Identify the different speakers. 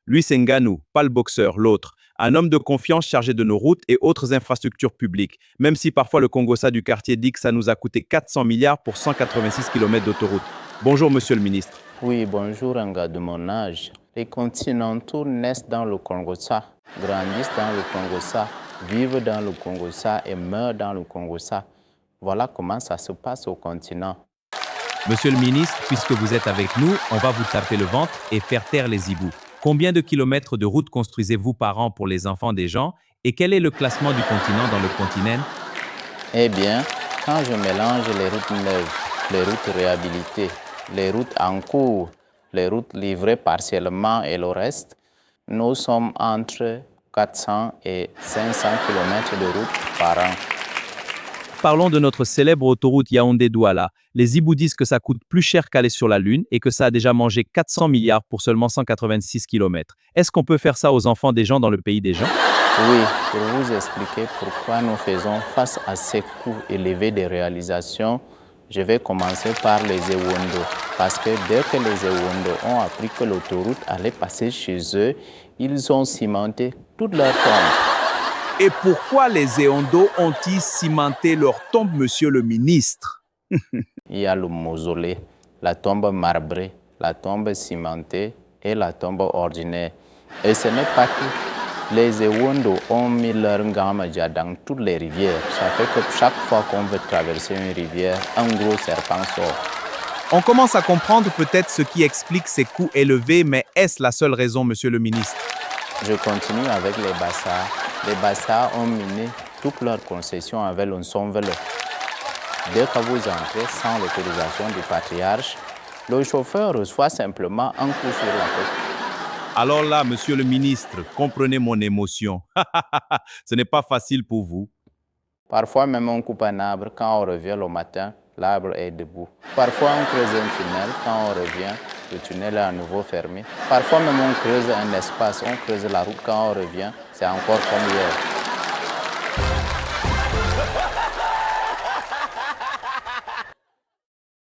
Speaker 1: Luis Ngannou, pas le boxeur, l'autre. Un homme de confiance chargé de nos routes et autres infrastructures publiques. Même si parfois le Congossa du quartier dit que ça nous a coûté 400 milliards pour 186 km d'autoroute. Bonjour, monsieur le ministre.
Speaker 2: Oui, bonjour, un gars de mon âge. Les continentaux naissent dans le Congossa, grandissent dans le Congossa, vivent dans le Congossa et meurent dans le Congossa. Voilà comment ça se passe au continent.
Speaker 1: Monsieur le ministre, puisque vous êtes avec nous, on va vous taper le ventre et faire taire les hiboux. Combien de kilomètres de routes construisez-vous par an pour les enfants des gens et quel est le classement du continent dans le continent?
Speaker 2: Eh bien, quand je mélange les routes neuves, les routes réhabilitées, les routes en cours, les routes livrées partiellement et le reste, nous sommes entre 400 et 500 km de route par an.
Speaker 1: Parlons de notre célèbre autoroute Yaoundé-Douala. Les hiboux disent que ça coûte plus cher qu'aller sur la Lune et que ça a déjà mangé 400 milliards pour seulement 186 km. Est-ce qu'on peut faire ça aux enfants des gens dans le pays des gens?
Speaker 2: Oui, pour vous expliquer pourquoi nous faisons face à ces coûts élevés de réalisation, je vais commencer par les Ewondo. Parce que dès que les Ewondo ont appris que l'autoroute allait passer chez eux, ils ont cimenté toute leur tombe.
Speaker 1: Et pourquoi les Ewondo ont-ils cimenté leur tombe, monsieur le ministre?
Speaker 2: Il y a le mausolée, la tombe marbrée, la tombe cimentée et la tombe ordinaire. Et ce n'est pas tout. Les Ewondo ont mis leur ngamaja dans toutes les rivières. Ça fait que chaque fois qu'on veut traverser une rivière, un gros serpent sort.
Speaker 1: On commence à comprendre peut-être ce qui explique ces coûts élevés, mais est-ce la seule raison, monsieur le ministre?
Speaker 2: Je continue avec les Bassards. Les Bassards ont miné toutes leurs concessions avec le Nsonvelo. Dès que vous entrez sans l'autorisation du patriarche, le chauffeur reçoit simplement un coup sur la tête.
Speaker 1: Alors là, monsieur le ministre, comprenez mon émotion. Ce n'est pas facile pour vous.
Speaker 2: Parfois même on coupe un arbre, quand on revient le matin, l'arbre est debout. Parfois on creuse un tunnel, quand on revient, le tunnel est à nouveau fermé. Parfois même on creuse un espace, on creuse la route, quand on revient, c'est encore comme hier.